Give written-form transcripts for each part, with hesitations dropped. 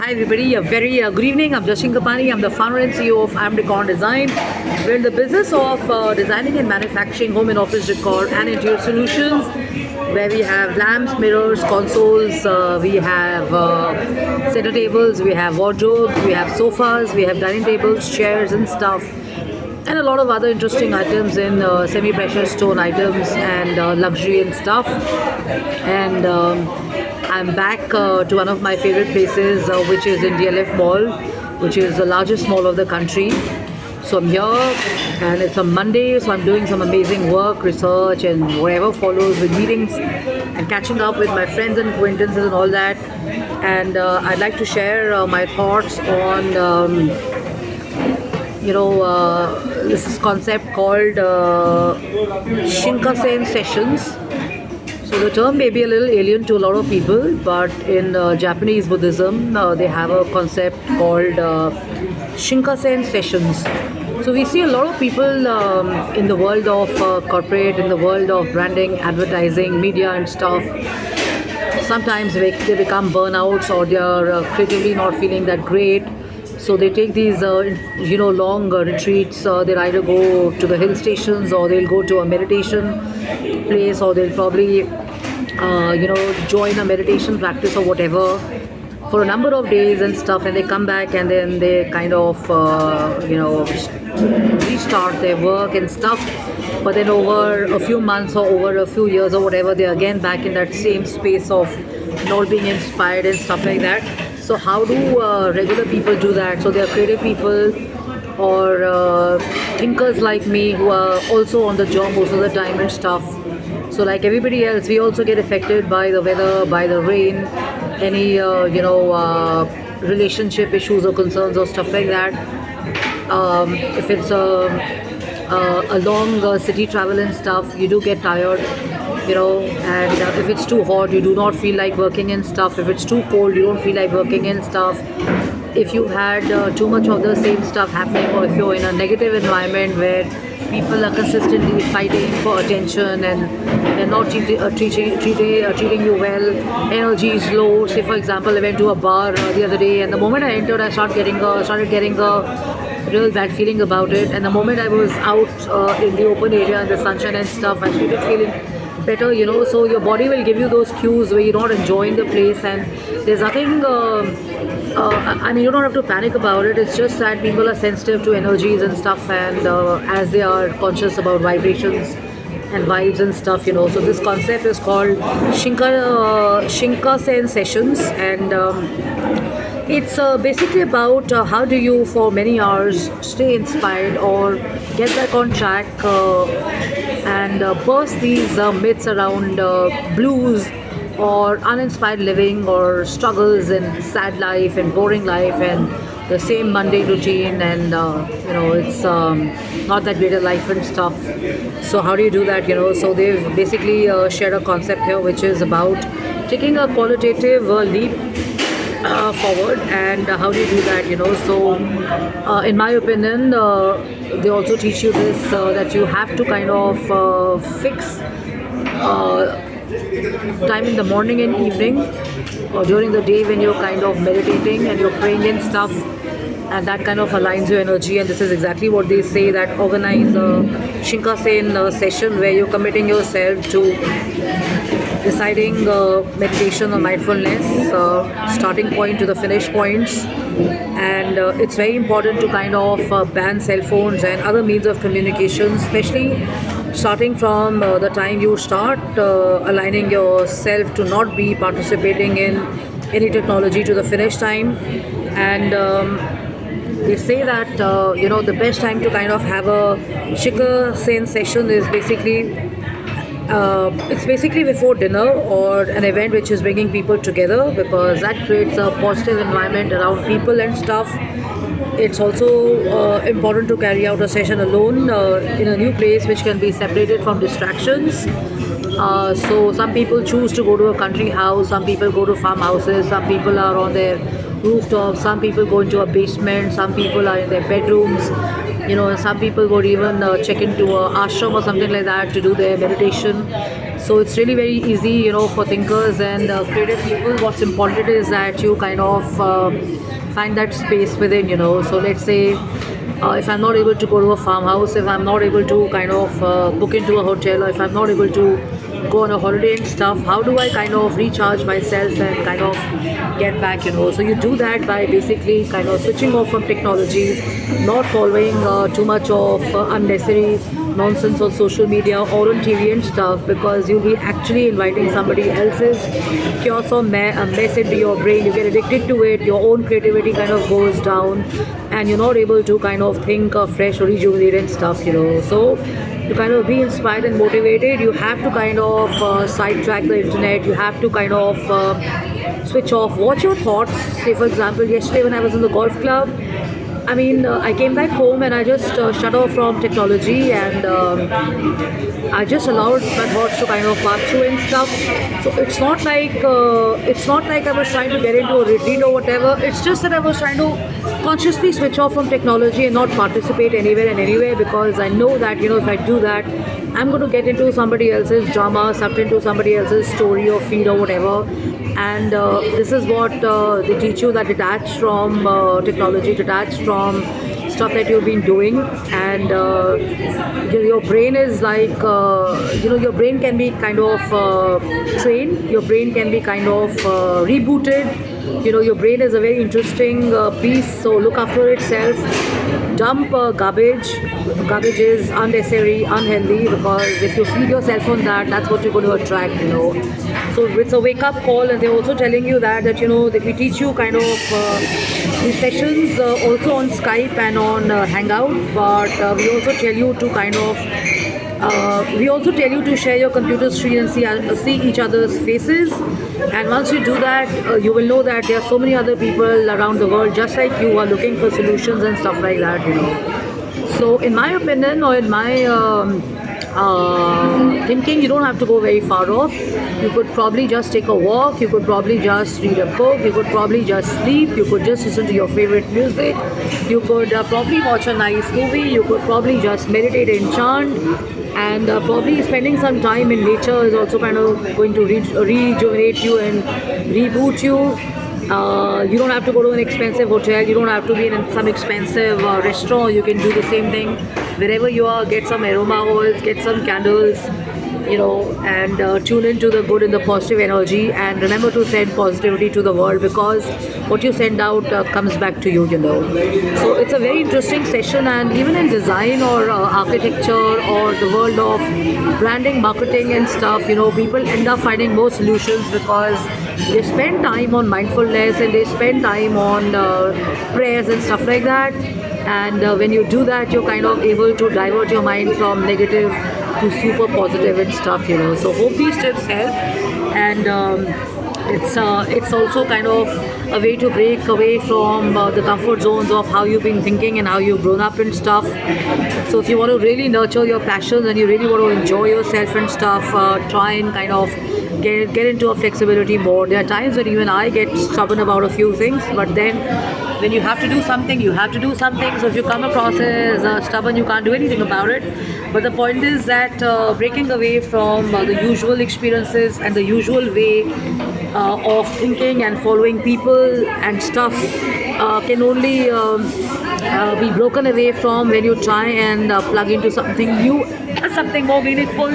Hi everybody, a very good evening. I'm Jashin Kapani. I'm the founder and CEO of I'm Decor Design. We're in the business of designing and manufacturing home and office decor and interior solutions, where we have lamps, mirrors, consoles, we have center tables, we have wardrobes, we have sofas, we have dining tables, chairs and stuff, and a lot of other interesting items in semi-precious stone items and luxury and stuff. And I'm back to one of my favorite places, which is in DLF Mall, which is the largest mall of the country. So I'm here, and it's a Monday, so I'm doing some amazing work, research, and whatever follows with meetings and catching up with my friends and acquaintances and all that. And I'd like to share my thoughts on. This concept called Shinkansen sessions. So the term may be a little alien to a lot of people, but in Japanese Buddhism, they have a concept called Shinkansen sessions. So we see a lot of people in the world of corporate, in the world of branding, advertising, media and stuff. Sometimes they become burnouts, or they are creatively not feeling that great. So they take these, long retreats. They'll either go to the hill stations, or they'll go to a meditation place, or they'll probably, join a meditation practice or whatever for a number of days and stuff. And they come back, and then they kind of, restart their work and stuff. But then over a few months or over a few years or whatever, they're again back in that same space of not being inspired and stuff like that. So how do regular people do that? So they are creative people or thinkers like me, who are also on the job most of the time and stuff. So like everybody else, we also get affected by the weather, by the rain, any relationship issues or concerns or stuff like that. If it's a long city travel and stuff, you do get tired. And if it's too hot, you do not feel like working and stuff. If it's too cold, you don't feel like working and stuff. If you've had too much of the same stuff happening, or if you're in a negative environment where people are consistently fighting for attention and they're not treating you well, energy is low. Say for example, I went to a bar the other day, and the moment I entered, I started getting a real bad feeling about it. And the moment I was out in the open area in the sunshine and stuff, I started feeling better. So your body will give you those cues where you're not enjoying the place, and there's nothing you don't have to panic about it. It's just that people are sensitive to energies and stuff, and as they are conscious about vibrations and vibes and stuff. So this concept is called Shinkansen sessions, and it's basically about how do you for many hours stay inspired or get back on track and burst these myths around blues or uninspired living or struggles and sad life and boring life and the same mundane routine, and it's not that great a life and stuff. So how do you do that? So they've basically shared a concept here, which is about taking a qualitative leap forward. And how do you do that? So in my opinion, they also teach you this, that you have to kind of fix time in the morning and evening, or during the day when you're kind of meditating and you're praying and stuff, and that kind of aligns your energy. And this is exactly what they say, that organize a Shinkansen session where you're committing yourself to deciding meditation or mindfulness, starting point to the finish points. And it's very important to kind of ban cell phones and other means of communication, especially starting from the time you start aligning yourself to not be participating in any technology to the finish time. And they say that the best time to kind of have a Shinkansen session is it's basically before dinner or an event which is bringing people together, because that creates a positive environment around people and stuff. It's also important to carry out a session alone in a new place which can be separated from distractions. So some people choose to go to a country house, some people go to farmhouses, some people are on their rooftops, some people go into a basement, some people are in their bedrooms. Some people would even check into a ashram or something like that to do their meditation. So it's really very easy, for thinkers and creative people. What's important is that you kind of find that space within. So let's say if I'm not able to go to a farmhouse, if I'm not able to kind of book into a hotel, or if I'm not able to go on a holiday and stuff, how do I kind of recharge myself and kind of get back? So you do that by basically kind of switching off from technology, not following too much of unnecessary nonsense on social media or on TV and stuff, because you'll be actually inviting somebody else's chaos or mess into your brain. You get addicted to it, your own creativity kind of goes down, and you're not able to kind of think fresh or rejuvenate and stuff. So to kind of be inspired and motivated, you have to kind of sidetrack the internet. You have to kind of switch off. Watch your thoughts. Say, for example, yesterday when I was in the golf club, I came back home and I just shut off from technology, and I just allowed my thoughts to kind of pass through and stuff. So it's not like I was trying to get into a retreat or whatever. It's just that I was trying to consciously switch off from technology and not participate anywhere and anywhere, because I know that if I do that, I'm going to get into somebody else's drama, sucked into somebody else's story or feed or whatever. And this is what they teach you, that detach from technology, detach from stuff that you've been doing. And your brain is like, your brain can be kind of trained, your brain can be kind of rebooted. Your brain is a very interesting piece, so look after itself. Dump garbage. Garbage is unnecessary, unhealthy, because if you feed yourself on that, that's what you're going to attract. So it's a wake-up call, and they're also telling you that that we teach you kind of these sessions also on Skype and on Hangout, but we also tell you to kind of share your computer screen and see each other's faces. And once you do that, you will know that there are so many other people around the world just like you are looking for solutions and stuff like that. So in my opinion, or in my thinking, you don't have to go very far off. You could probably just take a walk, you could probably just read a book, you could probably just sleep, you could just listen to your favorite music, you could probably watch a nice movie, you could probably just meditate and chant. And probably spending some time in nature is also kind of going to rejuvenate you and reboot you. You don't have to go to an expensive hotel, you don't have to be in some expensive restaurant. You can do the same thing wherever you are. Get some aroma oils, get some candles, and tune into the good and the positive energy, and remember to send positivity to the world, because what you send out comes back to you. So it's a very interesting session. And even in design or architecture or the world of branding, marketing and stuff, people end up finding more solutions because they spend time on mindfulness and they spend time on prayers and stuff like that. And when you do that, you're kind of able to divert your mind from negative to super positive and stuff. So hope these tips help. And it's also kind of a way to break away from the comfort zones of how you've been thinking and how you've grown up and stuff. So if you want to really nurture your passions and you really want to enjoy yourself and stuff, try and kind of get into a flexibility mode. There are times when even I get stubborn about a few things, but then when you have to do something, you have to do something. So if you come across as stubborn, you can't do anything about it. But the point is that breaking away from the usual experiences and the usual way of thinking and following people and stuff can only be broken away from when you try and plug into something new, something more meaningful,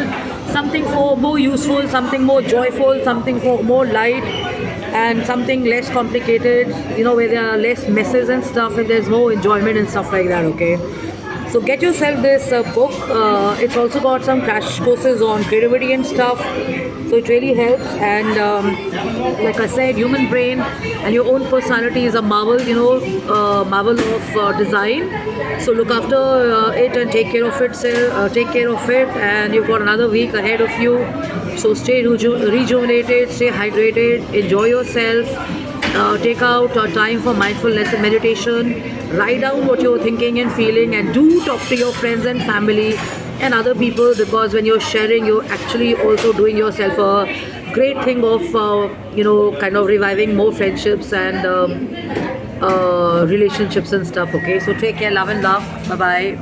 something more useful, something more joyful, something more light, and something less complicated, where there are less messes and stuff, and there's more enjoyment and stuff like that. Okay, so get yourself this book. It's also got some crash courses on creativity and stuff, so it really helps. And like I said, human brain and your own personality is a marvel, marvel of design. So look after it and take care of it, and you've got another week ahead of you. So stay rejuvenated, stay hydrated, enjoy yourself, take out time for mindfulness and meditation, write down what you're thinking and feeling, and do talk to your friends and family and other people, because when you're sharing, you're actually also doing yourself a great thing of, kind of reviving more friendships and relationships and stuff. Okay, so take care, love and love, bye-bye.